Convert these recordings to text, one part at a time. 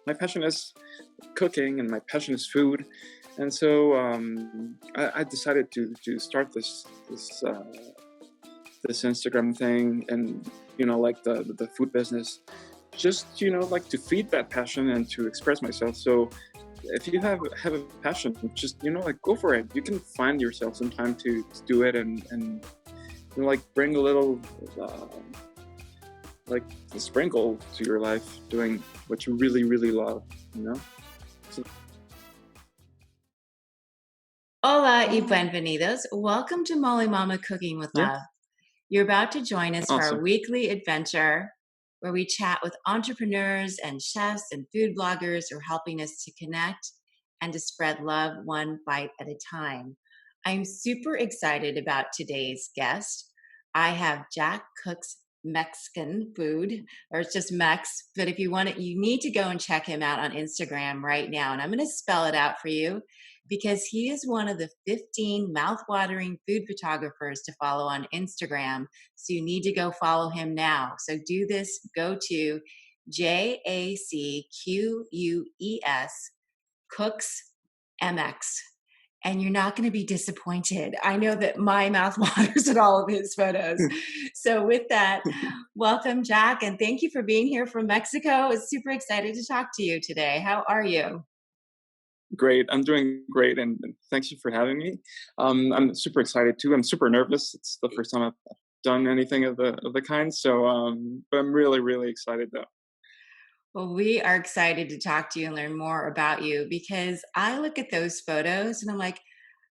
my passion is cooking and my passion is food. And so I decided to start this Instagram thing, and like the food business, just like to feed that passion and to express myself. So if you have a passion, just like go for it. You can find yourself some time to do it, and like bring a little uh, like a sprinkle to your life, doing what you really really love. You know. So, Hola y bienvenidos. Welcome to Molé Mama Cooking with yeah, Love. You're about to join us for our awesome. weekly adventure where we chat with entrepreneurs and chefs and food bloggers who are helping us to connect and to spread love one bite at a time. I'm super excited about today's guest. I have Jack Cook's Mexican food, or it's just Mex, but if you want it, you need to go and check him out on Instagram right now. And I'm going to spell it out for you because he is one of the 15 mouthwatering food photographers to follow on Instagram. So you need to go follow him now. So do this, go to JACQUES Cooks MX. And you're not going to be disappointed. I know that my mouth waters at all of his photos. So, with that, welcome, Jack, and thank you for being here from Mexico. I was super excited to talk to you today. How are you? Great. I'm doing great, and thanks you for having me. I'm super excited too. I'm super nervous. It's the first time I've done anything of the kind. So, but I'm really really excited though. Well, we are excited to talk to you and learn more about you because I look at those photos and I'm like,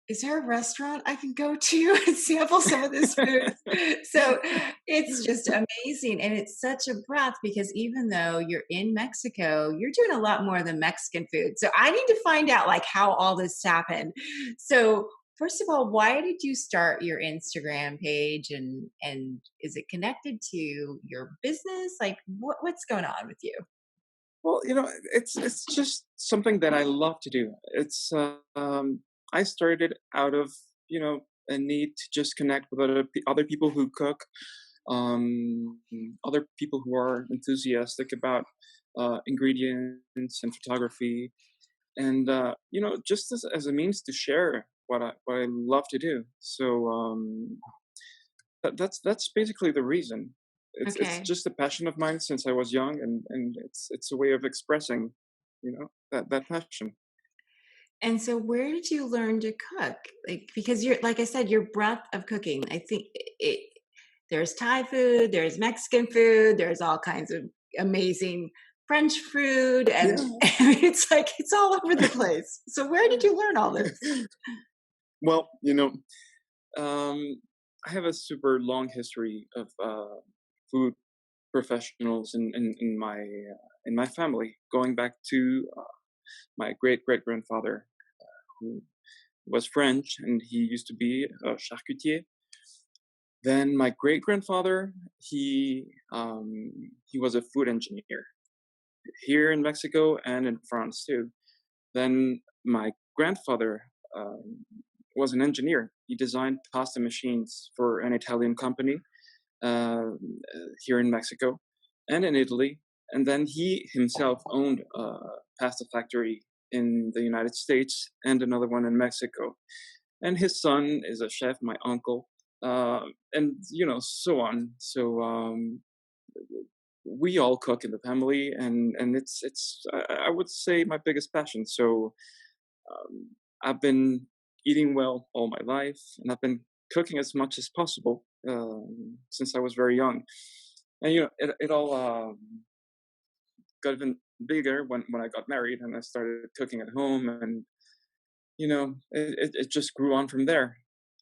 is there a restaurant I can go to and sample some of this food? So it's just amazing. And it's such a breath because even though you're in Mexico, you're doing a lot more than Mexican food. So I need to find out like how all this happened. So first of all, why did you start your Instagram page and is it connected to your business? Like what's going on with you? Well, it's just something that I love to do. I started out of a need to just connect with other people who cook, um, other people who are enthusiastic about ingredients and photography, and just as a means to share what I love to do. So that's basically the reason. It's Okay. just a passion of mine since I was young, and it's a way of expressing, that passion. And so where did you learn to cook? Like because you're like I said, your breadth of cooking. I think there's Thai food, there's Mexican food, there's all kinds of amazing French food, and Yeah. it's like it's all over the place. So where did you learn all this? Well, um, I have a super long history of food professionals in my family, going back to my great great grandfather, who was French, and he used to be a charcutier. Then my great grandfather, he was a food engineer here in Mexico and in France too. Then my grandfather was an engineer. He designed pasta machines for an Italian company uh, here in Mexico and in Italy. And then he himself owned a pasta factory in the United States and another one in Mexico. And his son is a chef, my uncle, and so on. So we all cook in the family, and it's I would say my biggest passion. So I've been eating well all my life, and I've been cooking as much as possible since I was very young. And it all got even bigger when I got married and I started cooking at home, and it just grew on from there.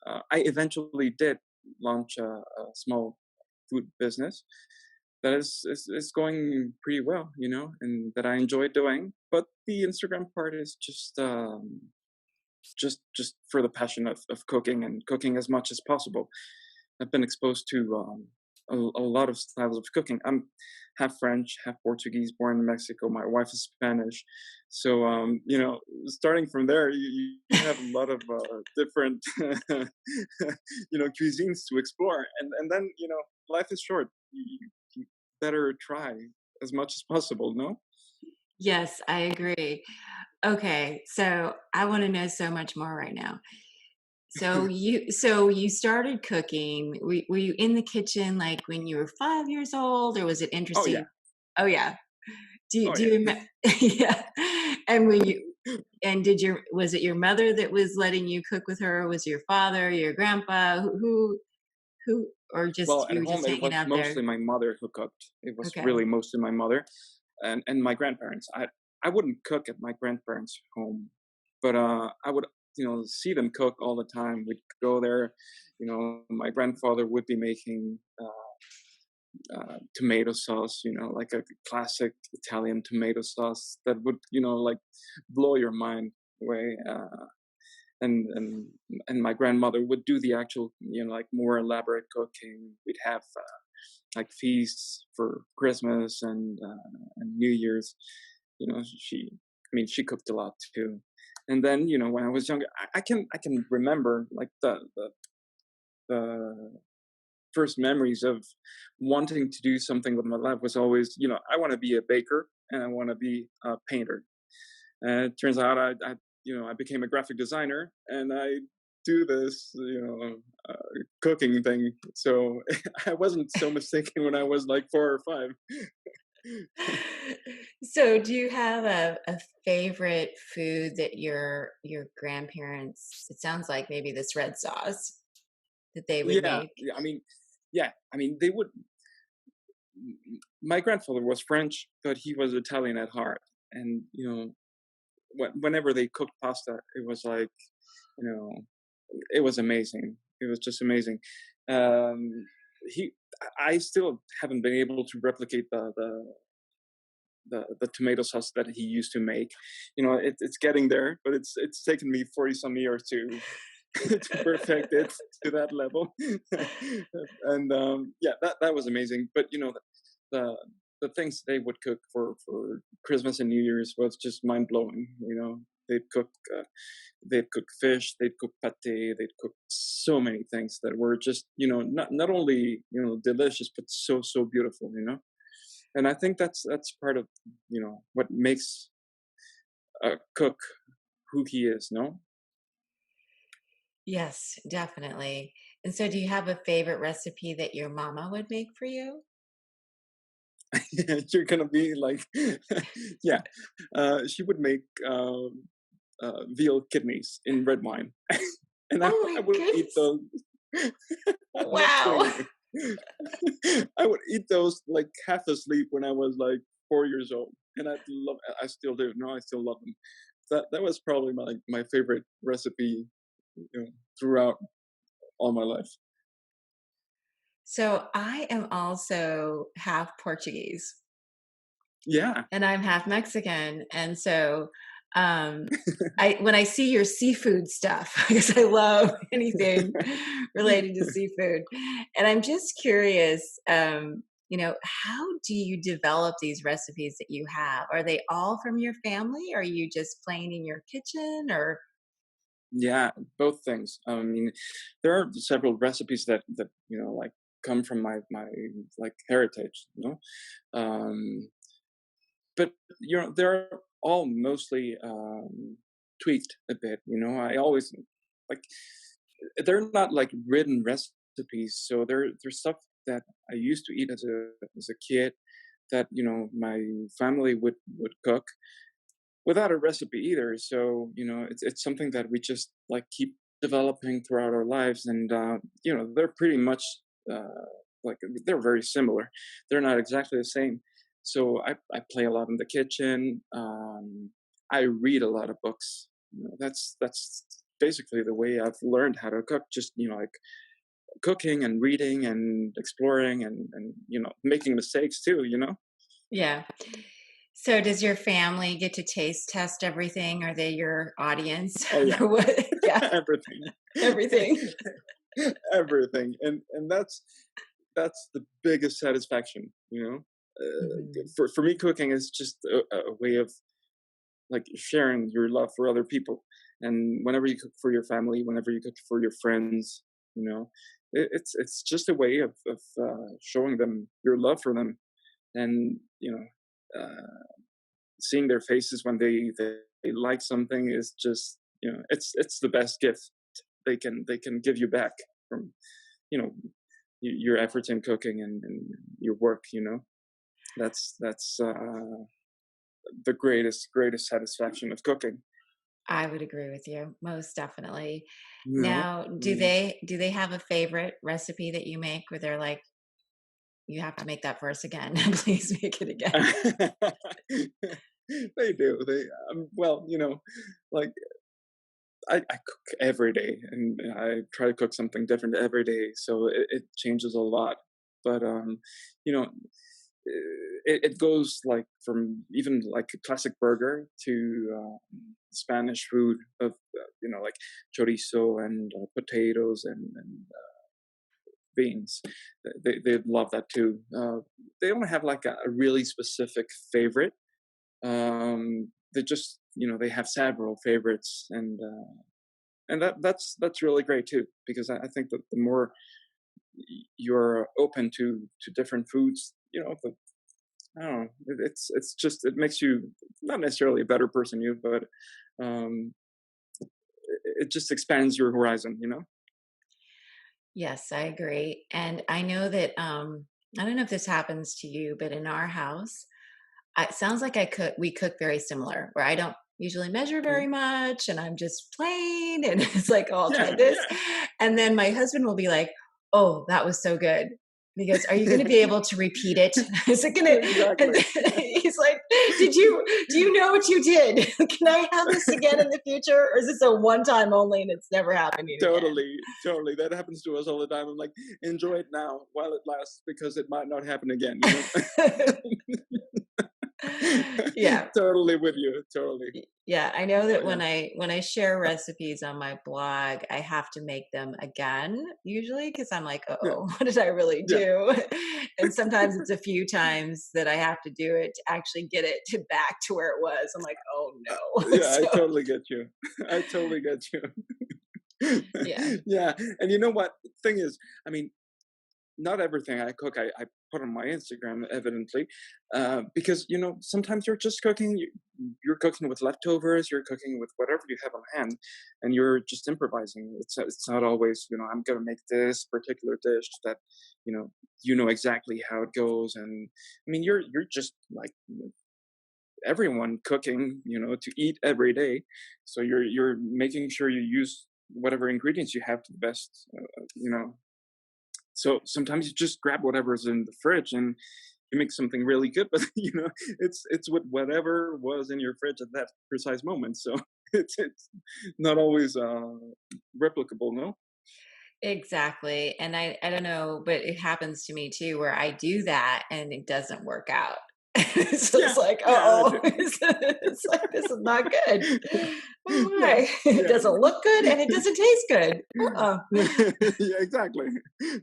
I eventually did launch a small food business that is going pretty well, and that I enjoy doing. But the Instagram part is just for the passion of cooking and cooking as much as possible. I've been exposed to a lot of styles of cooking. I'm half French, half Portuguese, born in Mexico. My wife is Spanish, so starting from there, you have a lot of different cuisines to explore, and then life is short. You better try as much as possible. No. Yes, I agree. Okay, so I wanna know so much more right now. So you started cooking. Were you in the kitchen, like, when you were 5 years old, or was it Oh yeah, interesting? Oh, yeah. oh Do yeah. you yeah. And when you and did your was it your mother that was letting you cook with her? Was it your father, your grandpa? Who or just Well, at you were home just it hanging was out there? mostly my mother who cooked. It was Okay. really mostly my mother and my grandparents. I wouldn't cook at my grandparents' home, but I would see them cook all the time. We'd go there. My grandfather would be making tomato sauce. Like a classic Italian tomato sauce that would like blow your mind away. And my grandmother would do the actual like more elaborate cooking. We'd have like feasts for Christmas and New Year's. She cooked a lot too. And then when I was younger, I can remember like the first memories of wanting to do something with my life was always I want to be a baker and I want to be a painter. And it turns out I became a graphic designer and I do this cooking thing. So I wasn't so mistaken when I was like 4 or 5. So, do you have a favorite food that your grandparents it sounds like maybe this red sauce that they would Yeah, make? yeah. I mean, they would. My grandfather was French, but he was Italian at heart, and whenever they cooked pasta, it was like you know, it was amazing. It was just amazing. Um, he, I still haven't been able to replicate the tomato sauce that he used to make. It's getting there, but it's taken me 40 some years to to perfect it to that level. And yeah, that was amazing. But the the things they would cook for Christmas and New Year's was just mind blowing. They'd cook uh, they'd cook fish, they'd cook pate, they'd cook so many things that were just not only delicious but so beautiful. And I think that's part of what makes a cook who he is. No. Yes, definitely. And so, do you have a favorite recipe that your mama would make for you? You're gonna be like, yeah. She would make veal kidneys in red wine, and I, Oh I my will eat goodness! those. I'm not Wow. kidding you. I would eat those like half asleep when I was like 4 years old, and I still do. No, I still love them. That was probably my favorite recipe throughout all my life. So, I am also half Portuguese. Yeah. And I'm half Mexican, and so, um, I when I see your seafood stuff, because I love anything related to seafood, and I'm just curious, how do you develop these recipes that you have? Are they all from your family? Are you just playing in your kitchen or Yeah, both things. I mean, there are several recipes that like come from my like heritage, but they're all mostly tweaked a bit. I always like they're not like written recipes, so they're stuff that I used to eat as a kid that my family would cook without a recipe either. So it's something that we just like keep developing throughout our lives, and they're pretty much uh, like they're very similar. They're not exactly the same. So I play a lot in the kitchen. I read a lot of books. That's basically the way I've learned how to cook. Just like cooking and reading and exploring and making mistakes too. Yeah. So does your family get to taste test everything? Are they your audience Oh yeah, for what yeah, everything. everything. Everything, and that's the biggest satisfaction. Mhm. For me, cooking is just a way of like sharing your love for other people. And whenever you cook for your family, whenever you cook for your friends, it's just a way of showing them your love for them. And uh, seeing their faces when they like something is just, it's the best gift they can give you back from, you know your efforts in cooking and your work. That's the greatest satisfaction of cooking. I would agree with you, most definitely. You know. Now, I do mean, they have a favorite recipe that you make where they're like, "You have to make that for us again. Please make it again." they do. Well, like I cook every day, and I try to cook something different every day, so it changes a lot. But you know, it goes like from even like a classic burger to Spanish food of like chorizo and potatoes and beans. They love that too. They don't have like a really specific favorite. They just they have several favorites, and that's really great too, because I think that the more you're open to different foods, I don't know, it's just it makes you not necessarily a better person, but um, it just expands your horizon. Yes, I agree. And I know that I don't know if this happens to you, but in our house, it sounds like we cook very similar, where I don't usually measure very Mhm. much and I'm just plain and it's like, "Oh, I'll try Yeah, this." yeah. And then my husband will be like, "Oh, that was so good." And he goes, "Are you going to be able to repeat it?" Is it going to and Exactly. he's like, do you know what you did? Can I have this again in the future, or is this a one time only and it's never happening again? Totally, totally. That happens to us all the time. I'm like, enjoy it now while it lasts, because it might not happen again. Yeah. Totally with you. Totally. Yeah, I know Oh that yeah. when I share recipes on my blog, I have to make them again usually because I'm like, Yeah. "Uh-oh, what did I really Yeah. do?" And sometimes it's a few times that I have to do it to actually get it to back to where it was. I'm like, "Oh no." Yeah, I So, totally get you. I totally get you. yeah. Yeah, and you know what? Thing is, I mean, not everything I cook I put on my Instagram, evidently, because sometimes you're just cooking. You're cooking with leftovers. You're cooking with whatever you have on hand, and you're just improvising. It's not always I'm gonna make this particular dish that you know exactly how it goes. And I mean, you're just like everyone cooking, to eat every day. So you're making sure you use whatever ingredients you have to the best. So sometimes you just grab whatever's in the fridge and you make something really good, but it's with whatever was in your fridge at that precise moment. So it's not always replicable, no? Exactly. And I don't know, but it happens to me too where I do that and it doesn't work out. It's just Yeah, like, yeah, I "Uh-oh." do. It's like, "This is not good. Yeah, Why?" It yeah. doesn't look good and it doesn't taste good. Uh-uh. Yeah, exactly.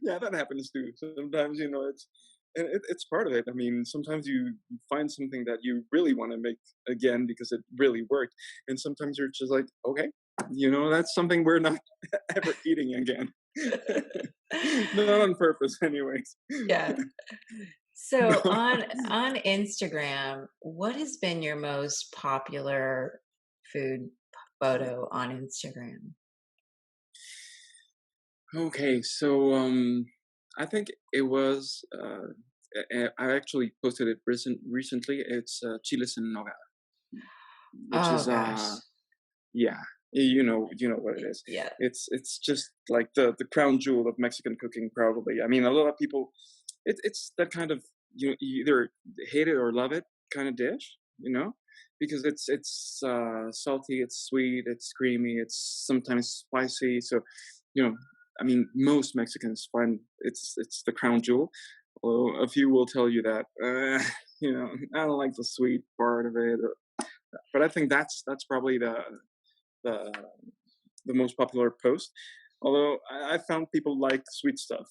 Yeah, that happens too. Sometimes it's part of it. I mean, sometimes you find something that you really want to make again because it really worked, and sometimes you're just like, okay, that's something we're not ever eating again. Not on purpose, anyways. Yeah. So No. on Instagram, what has been your most popular food photo on Instagram? Okay, so I think it was. I actually posted it recently. It's chiles en nogada, which Oh is gosh. yeah, you know what it is. Yeah. It's just like the crown jewel of Mexican cooking, probably. I mean, a lot of people, it's that kind of you either hate it or love it kind of dish, because it's salty, it's sweet, it's creamy, it's sometimes spicy. So, you know, I mean, most Mexicans find it's the crown jewel. Although a few will tell you that, I don't like the sweet part of it. But I think that's probably the the most popular post. Although I found people like sweet stuff.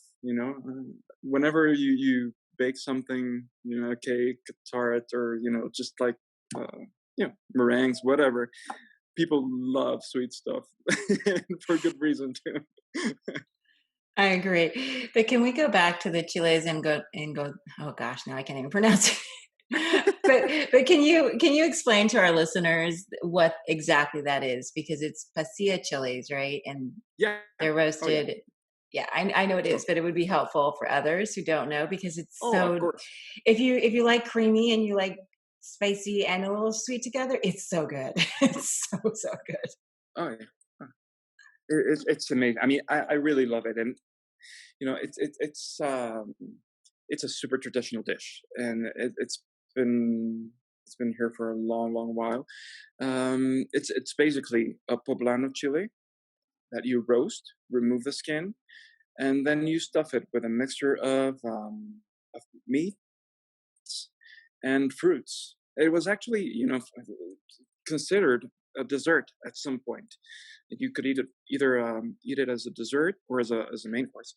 Whenever you bake something, a cake, a tart, or just like meringues, whatever. People love sweet stuff for good reason too. I agree. But can we go back to the chiles and go oh gosh, now I can't even pronounce it. but can you explain to our listeners what exactly that is? Because it's pasilla chilies, right? And Yeah. they're Oh, yeah. roasted. Yeah, I know it is, Oh, but it would be helpful for others who don't know because it's oh, of so. course. If you like creamy and you like spicy and a little sweet together, it's so good. It's so good. Oh, yeah. Uh, it's amazing. I mean, I really love it, and it's a super traditional dish, and been it's been here for a long, long while. It's basically a poblano chili that you roast, remove the skin, and then you stuff it with a mixture of meat and fruits. It was actually, considered a dessert at some point. You could eat it either eat it as a dessert or as a main course.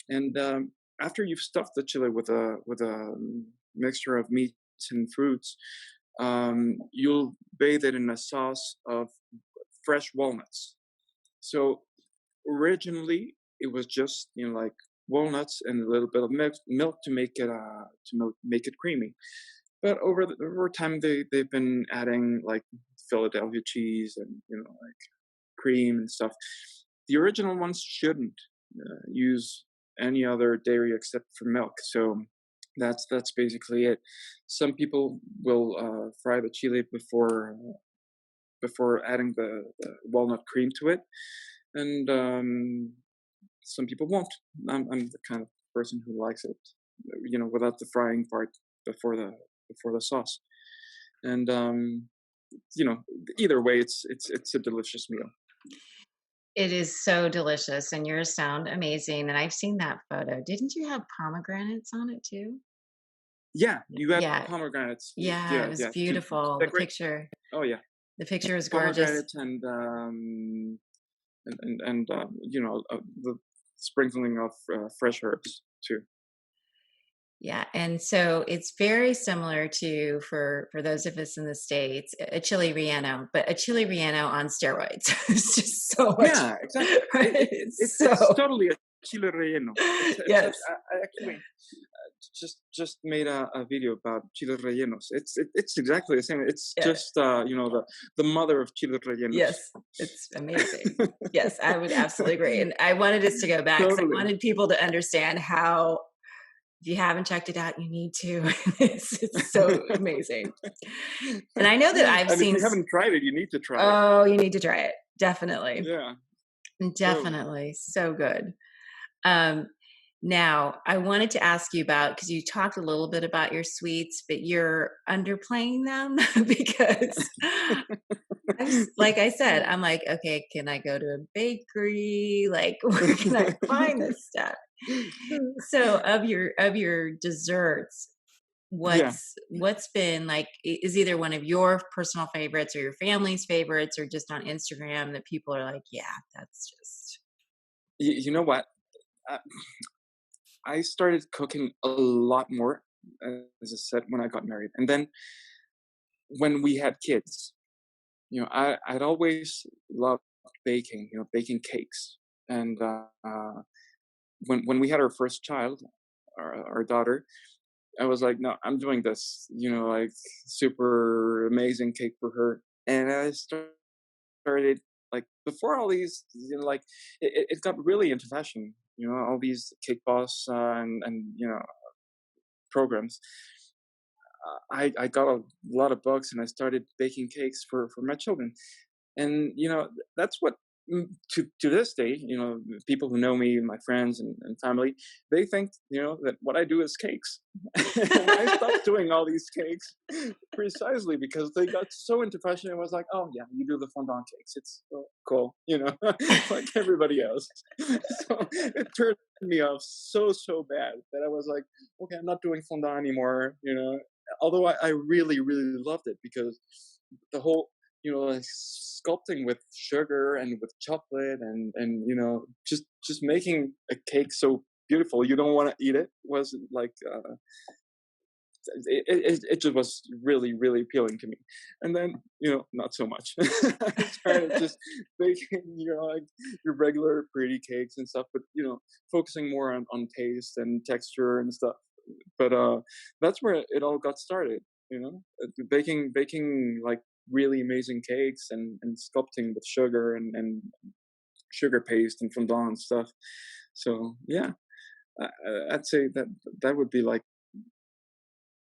And after you've stuffed the chili with a mixture of meats and fruits, you'll bathe it in a sauce of fresh walnuts. So originally, it was just like walnuts and a little bit of milk to make it make it creamy. But over time, they've been adding like Philadelphia cheese and like cream and stuff. The original ones shouldn't use any other dairy except for milk. So that's basically it. Some people will fry the chili before adding the walnut cream to it, and some people won't. I'm the kind of person who likes it, without the frying part before the before the sauce. And you know, either way, it's a delicious meal. It is so delicious, and yours sound amazing. And I've seen that photo. Didn't you have pomegranates on it too? Yeah, you add Yeah, pomegranates. yeah, it Yeah, was yeah, to beautiful. The decorate. picture, Oh yeah, the picture is gorgeous. pomegranates and the sprinkling of fresh herbs too. Yeah, and so it's very similar to for those of us in the states, a chili relleno, but a chili relleno on steroids. It's just so much, Yeah, exactly. right? It's It's so totally a chile relleno. yes, I actually just made a video about chile rellenos. It's exactly the same. It's yeah, just the mother of chile rellenos. yes, it's amazing. Yes, I would absolutely agree, and I wanted us to go back because I Totally. wanted people to understand how. If you haven't checked it out, you need to. It's so amazing, and I know that I've And if seen. you haven't tried it, you need to try it. Oh, you need to try it. Definitely. Yeah, totally. Definitely. So good. Um, now, I wanted to ask you about because you talked a little bit about your sweets, but you're underplaying them because like I said, I'm like, okay, can I go to a bakery? Like, where can I find this stuff? So, of your desserts, Yeah. what's been like is either one of your personal favorites or your family's favorites or just on Instagram that people are like, yeah, that's just You know what? Uh, I started cooking a lot more, as I said, when I got married, and then when we had kids, I'd always loved baking. Baking cakes, and when we had our first child, our daughter, I was like, no, I'm doing this. Like super amazing cake for her, and I started like before all these, like it got really into fashion. All these cake boss and programs. I got a lot of books and I started baking cakes for my children. And that's what to this day, people who know me, my friends and family, they think that what I do is cakes. And I stopped doing all these cakes precisely because they got so into fashion. It was like, oh yeah, you do the fondant cakes, it's cool, like everybody else. So it turned me off so bad that I was like, okay, I'm not doing fondant anymore. Although I really really loved it because the whole like sculpting with sugar and with chocolate and just making a cake so beautiful you don't want to eat it was like it just was really really appealing to me. And then not so much. I started just making like your regular pretty cakes and stuff, but focusing more on taste and texture and stuff. But that's where it all got started. baking like really amazing cakes and sculpting with sugar and sugar paste and fondant and stuff. So yeah, I'd say that that would be like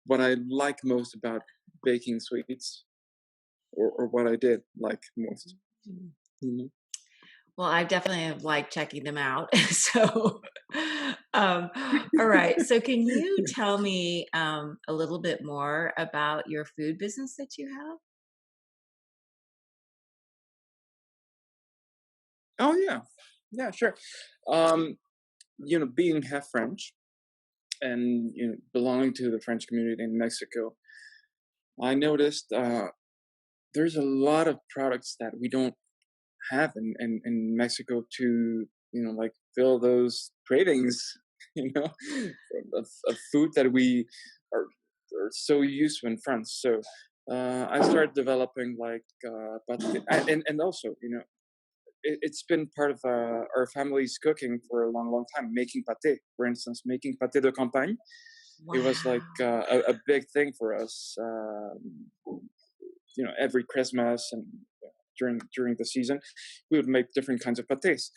what I like most about baking sweets, or what I did like most. Mm. Mhm. Well, I definitely have liked checking them out. So, um, all right. So, can you tell me a little bit more about your food business that you have? Oh yeah, yeah, sure. Um, being half French and belonging to the French community in Mexico, I noticed there's a lot of products that we don't have in Mexico to like fill those cravings, you know, of food that we are are so used to in France. So I started developing like, and also it's been part of our family's cooking for a long time. Making pâté, for instance, making pâté de campagne. It was like Wow. a big thing for us. Every Christmas and during the season, we would make different kinds of pâtés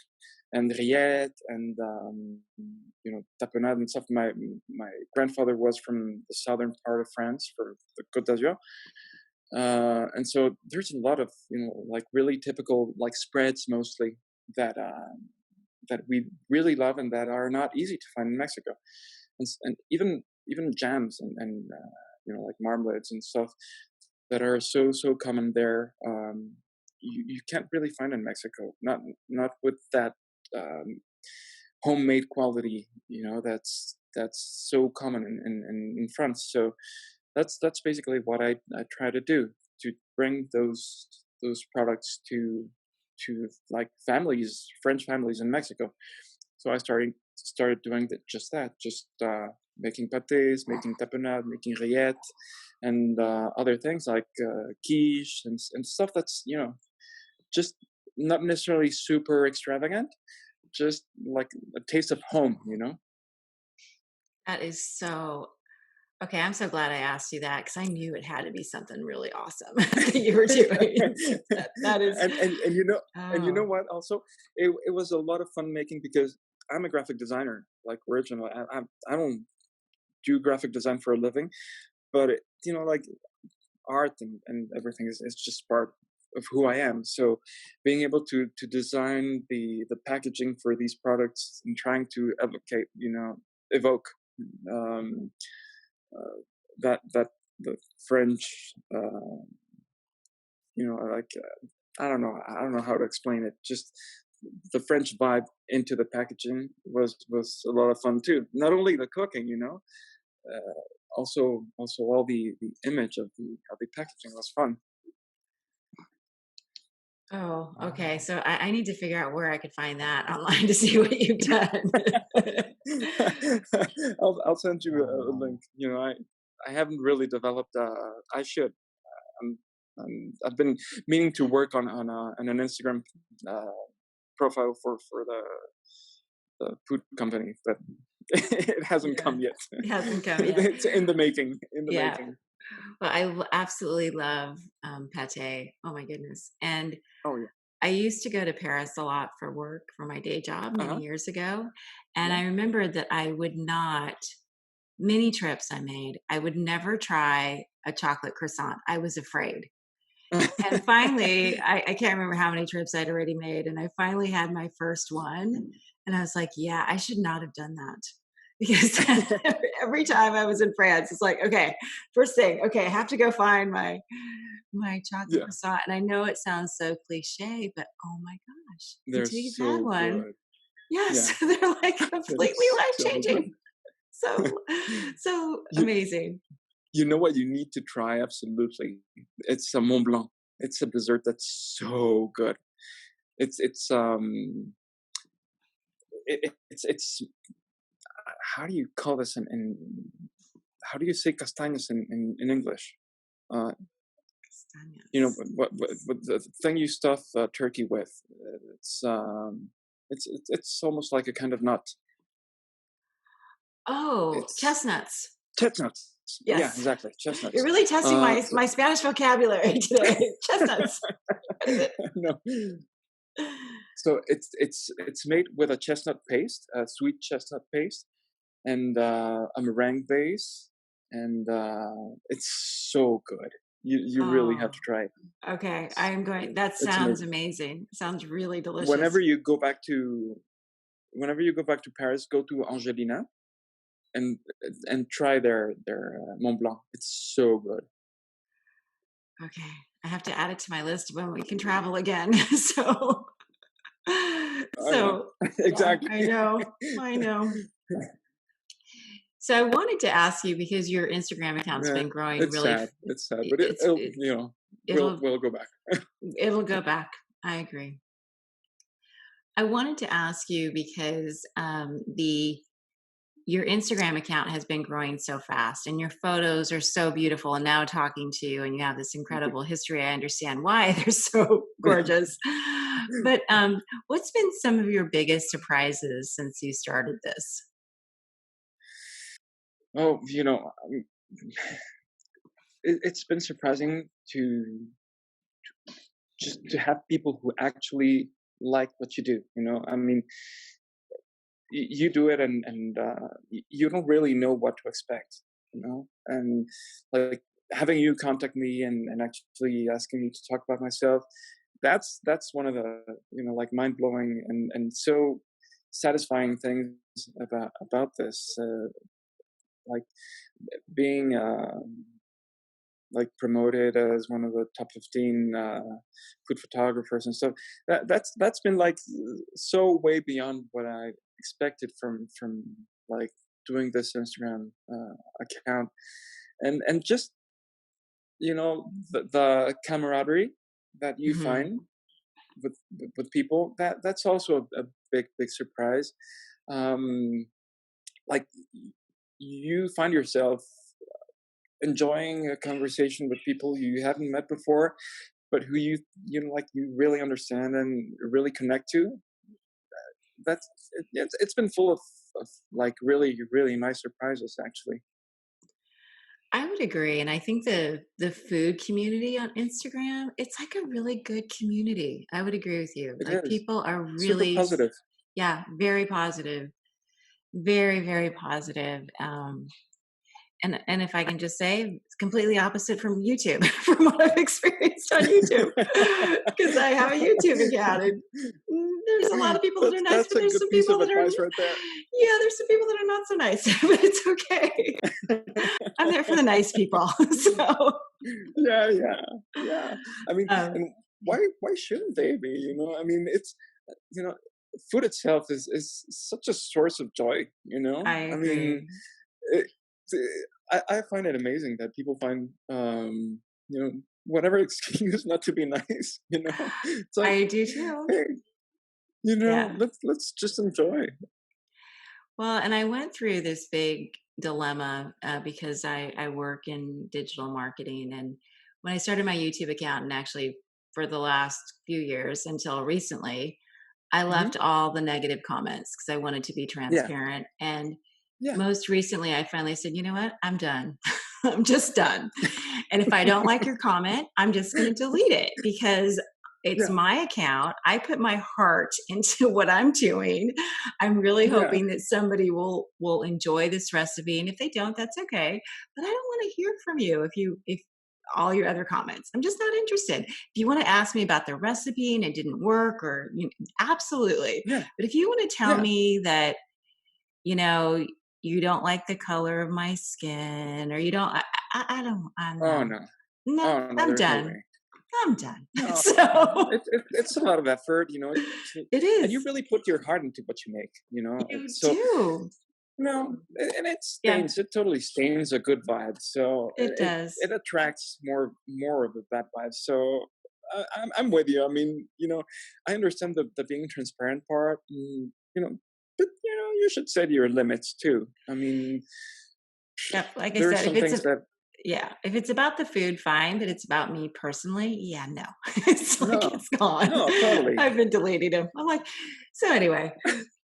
and rillettes and tapenade and stuff. My grandfather was from the southern part of France, for the Côte d'Azur, and so there's a lot of like really typical like spreads mostly that that we really love and that are not easy to find in Mexico, and even jams and like marmalades and stuff that are so common there. You can't really find in Mexico. Not with that um, homemade quality. That's so common in France. So that's basically what I try to do, to bring those products to like families, French families in Mexico. So I started doing just that, just making pâtés, making tapenade, making rillettes, and other things like quiche and stuff that's just not necessarily super extravagant, just like a taste of home. That is so okay. I'm so glad I asked you that because I knew it had to be something really awesome that you were doing. That is, and oh, what, also it was a lot of fun making, because I'm a graphic designer, like originally. I don't do graphic design for a living, but like art and everything is just part of who I am. So being able to design the packaging for these products and trying to evoke um, uh, that the French, like, I don't know how to explain it. Just the French vibe into the packaging was a lot of fun too. Not only the cooking, also all the image of the packaging was fun. oh, okay. So I need to figure out where I could find that online to see what you've done. I'll send you a link. I haven't really developed. I should. Um, I've been meaning to work on an Instagram uh, profile for the food company, but it hasn't Yeah. come yet. It hasn't come yet. It's in the making. In the Yeah. making. Well, I absolutely love pate. Oh my goodness. And Oh yeah. I used to go to Paris a lot for work for my day job Uh many huh. years ago. And Yeah. I remember that I would not, many trips I made, I would never try a chocolate croissant. I was afraid. And finally, I can't remember how many trips I'd already made. And I finally had my first one. And I was like, yeah, I should not have done that. Because every time I was in France, it's like, okay, first thing, okay, I have to go find my chocolate Yeah. croissant. And I know it sounds so cliche, but oh my gosh, They're until you've had so one, good. yes, Yeah. they're like They're completely life so good. changing. So, so you amazing. you know what you need to try, absolutely? It's a Mont Blanc. It's a dessert that's so good. It's how do you call this in how do you say castañas in English? Uh, Castañas. what the thing you stuff turkey with? It's almost like a kind of nut. Oh, It's chestnuts. chestnuts. Yeah, Yes. exactly, You're chestnuts. really testing So my Spanish vocabulary today. Chestnuts. What is it? no, so it's made with a chestnut paste, a sweet chestnut paste, and a meringue base, and it's so good. You really have Oh, to try it. okay. I am going that It's sounds amazing. amazing. Sounds really delicious. Whenever you go back to whenever you go back to Paris, go to Angelina and try their Mont Blanc. It's so good. Okay. I have to add it to my list when we can travel again. So Oh yeah, so yeah, exactly. I know. I know. So I wanted to ask you because your Instagram account's Yeah, been growing it's really sad. It's sad, but it'll it's it'll we'll go back. it'll go back. I agree. I wanted to ask you because the your Instagram account has been growing so fast and your photos are so beautiful. And now talking to you and you have this Thank you. incredible history, I understand why they're so gorgeous. But what's been some of your biggest surprises since you started this? Oh, it's been surprising to just to have people who actually like what you do. I mean, you do it, and you don't really know what to expect. And like having you contact me and actually asking me to talk about myself, that's one of the like mind blowing and so satisfying things about this. Like being like promoted as one of the top 15 food photographers and stuff. That's been like so way beyond what I expected from like doing this Instagram account, and just the camaraderie that you Hmm. find with people, that's also a big surprise. um like you find yourself enjoying a conversation with people you haven't met before, but who like you really understand and really connect to. It's been full of like really nice surprises actually. I would agree, and I think the food community on Instagram, it's like a really good community. I would agree with you. It Like is people are super really, positive. yeah, very positive, very very positive. And if I can just say, it's completely opposite from YouTube, from what I've experienced on YouTube, because I have a YouTube account, and there's a lot of people that are nice, That's but a there's good some piece people of that are, advice right there. yeah, there's some people that are not so nice, but it's okay. I'm there for the nice people. So, Yeah, yeah, yeah. I mean, um, and why shouldn't they be? I mean, it's you know, food itself is such a source of joy. I I mean, agree. it, I find it amazing that people find whatever excuse not to be nice. It's like, I do too. hey, Yeah. let's just enjoy. Well, and I went through this big dilemma because I work in digital marketing. And when I started my YouTube account, and actually for the last few years until recently, I Hmm. left all the negative comments because I wanted to be Yeah, transparent. And yeah, most recently, I finally said, you know what? I'm done. I'm just done. And if I don't like your comment, I'm just going to delete it because it's yeah, my account. I put my heart into what I'm doing. I'm really yeah, hoping that somebody will enjoy this recipe, and if they don't, that's okay. But I don't want to hear from you if all your other comments. I'm just not interested. If you want to ask me about the recipe and it didn't work, or absolutely. yeah, But if you want to tell yeah. me that you know, you don't like the color of my skin, or you don't, I don't, I Oh know. no, No, oh no, I'm there's no done. way. I'm done. No, So it's a lot of effort, it and you is. really put your heart into what you make. You So do. and it Yeah, stains. It totally stains a good vibe. So it does. it attracts more of a bad vibe. So I'm with you. I mean, I understand the being transparent part. But you should set your limits too. I mean, Yep. Like I there are said, if some it's things a, that yeah, if it's about the food, fine, but it's about me personally, yeah, no. It's like no, it's gone. no, totally. I've been deleting them. I'm like, so anyway.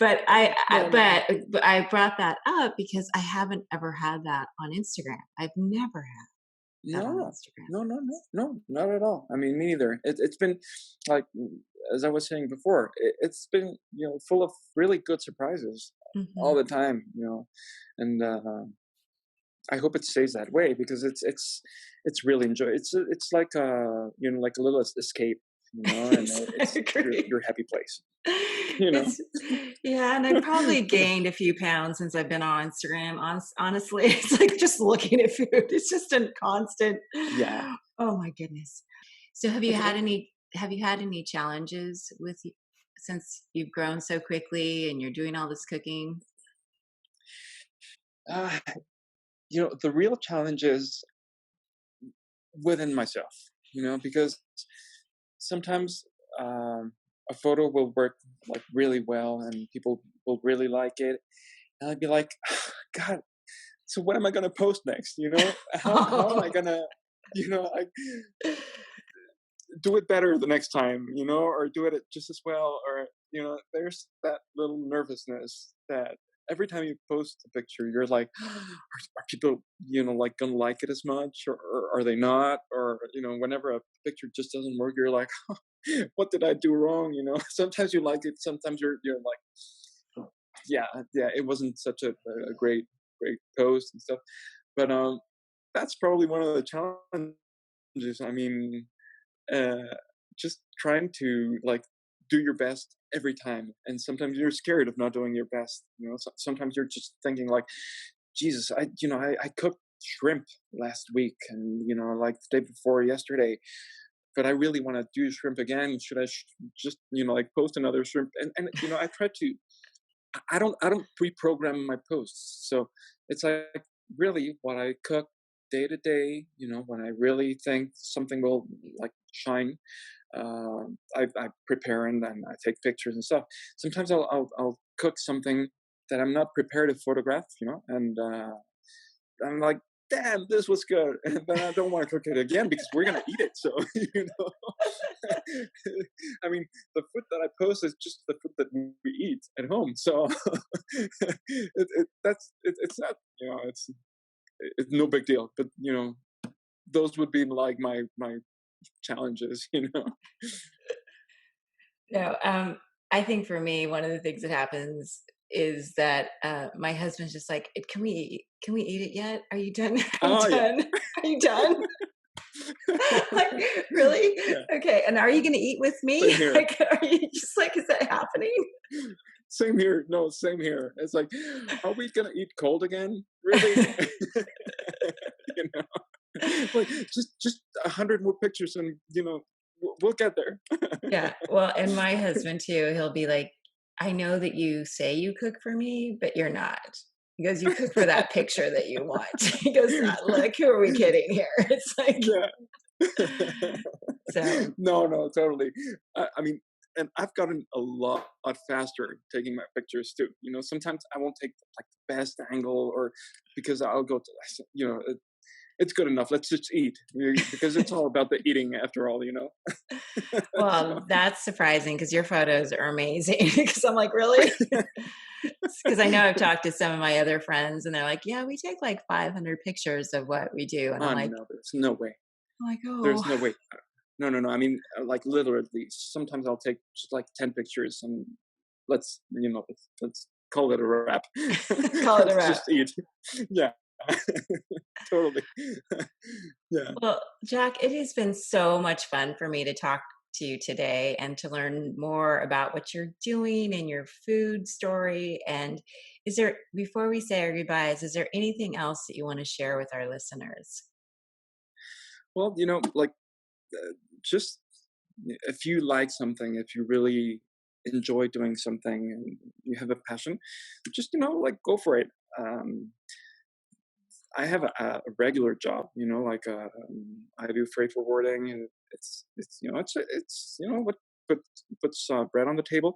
I No, no, no. but I brought that up because I haven't ever had that on Instagram. I've never had that on No. Instagram. No, no, no, no, not at all. I mean, me neither. It's been like, as I was saying before, it's been, full of really good surprises all Mhm. the time, and I hope it stays that way because it's really enjoy. It's like like a little escape, and I it's agree. your happy place, you know. It's yeah, and I've probably gained a few pounds since I've been on Instagram. Honestly, it's like just looking at food. It's just a constant. Yeah, Oh my goodness. So it's have you had any challenges since you've grown so quickly and you're doing all this cooking? uh, the real challenge is within myself, because sometimes a photo will work like really well and people will really like it, and I'd be like, God, so what am I gonna post next? How am I gonna, like do it better the next time, or do it just as well, or there's that little nervousness that every time you post a picture, you're like, are people, like gonna like it as much, or are they not? Or whenever a picture just doesn't work, you're like, what did I do wrong? Sometimes you like it, sometimes you're like, yeah, yeah, it wasn't such a great post and stuff. But that's probably one of the challenges. I mean, uh, just trying to like do your best every time, and sometimes you're scared of not doing your best. Sometimes you're just thinking like, Jesus, I cooked shrimp last week, and like the day before yesterday, but I really want to do shrimp again. Should I just like post another shrimp? And I try to. I don't pre-program my posts, so it's like really what I cook day to day. When I really think something will like shine, I prepare and then I take pictures and stuff. Sometimes I'll cook something that I'm not prepared to photograph, and I'm like, damn, this was good, and then I don't want to cook it again because we're gonna eat it. So you know, I mean, the food that I post is just the food that we eat at home. So it's not, it's no big deal. But those would be like my challenges. No, I think for me, one of the things that happens is that my husband's just like, Can we eat it yet? Are you done? Are you Oh yeah, done? Are you done?" Like, really? yeah. Okay. And are you going to eat with me? Same here. Like, are you just like, is that happening? Same here. No, same here. It's like, are we gonna eat cold again? Really? you like just 100 more pictures, and we'll get there. Yeah. Well, and my husband too, he'll be like, I know that you say you cook for me, but you're not. He goes, you cook for that picture that you want. He goes, look, who are we kidding here? It's like, Yeah. so No, no, totally. I mean, and I've gotten a lot faster taking my pictures too. Sometimes I won't take like the best angle, or because I'll go to, it's good enough. Let's just eat, because it's all about the eating after all. So, well, that's surprising because your photos are amazing. Because I'm like, really? Because I know I've talked to some of my other friends and they're like, yeah, we take like 500 pictures of what we do. And I'm oh like, no, there's no way. oh, There's no way. No, no, no. I mean, like literally, sometimes I'll take just like 10 pictures, and let's call it a wrap. call it a Let's wrap. just eat. Yeah, totally. Yeah. Well, Jack, it has been so much fun for me to talk to you today and to learn more about what you're doing and your food story. And before we say our goodbyes, is there anything else that you want to share with our listeners? Well, like just if you like something, if you really enjoy doing something, and you have a passion, just like go for it. Um, I have a regular job, like I do freight forwarding, and it's what put, puts bread on the table.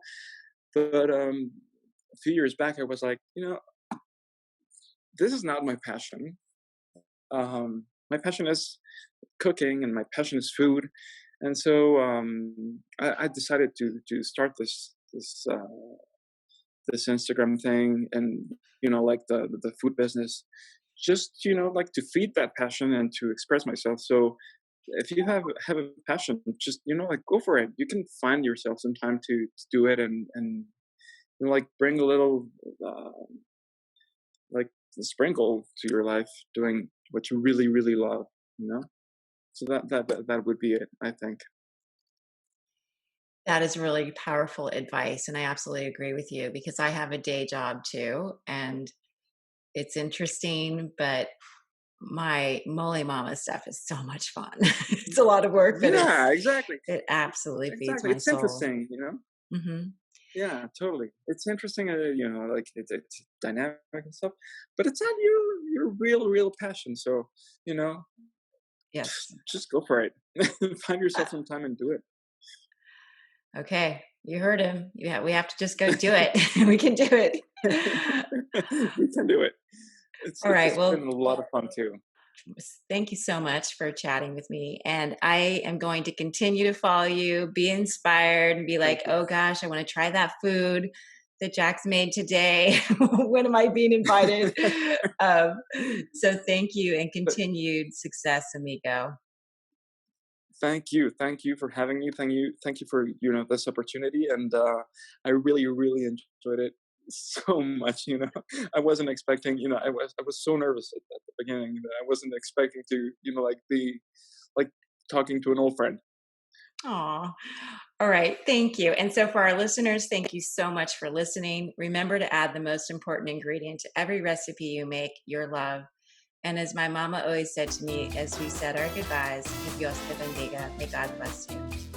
But a few years back, I was like, this is not my passion. My passion is cooking, and my passion is food, and so I decided to start this this Instagram thing and, like the food business, just, like to feed that passion and to express myself. So if you have a passion, just, like go for it. You can find yourself some time to do it and like bring a little uh, like sprinkle to your life doing what you really, really love, you know? So that would be it, I think. That is really powerful advice, and I absolutely agree with you because I have a day job too, and it's interesting, but my Molé Mama stuff is so much fun. It's a lot of work, but Yeah, exactly. it absolutely feeds Exactly. my It's soul. interesting, Mhm. Yeah, totally. It's interesting, like it's dynamic and stuff, but it's not your real passion. So, you know, Yes. just go for it. Find Uh, yourself some time and do okay, you heard him. Yeah, we have to just go do it. We can do it. it. We can do it. It's All right, it's been well, a lot of fun too. thank you so much for chatting with me. And I am going to continue to follow you, be inspired, and be Thank like, you. oh gosh, I want to try that food that Jack's made today. When am I being invited? Um, so thank you and But continued success, amigo. thank you for having me. Thank you for this opportunity, and I really really enjoyed it so much. I wasn't expecting. I was so nervous at the beginning that I wasn't expecting to like be like talking to an old friend. Aw. All right. Thank you. And so, for our listeners, thank you so much for listening. Remember to add the most important ingredient to every recipe you make, your love. And as my mama always said to me as we said our goodbyes, que Dios te bendiga. May God bless you.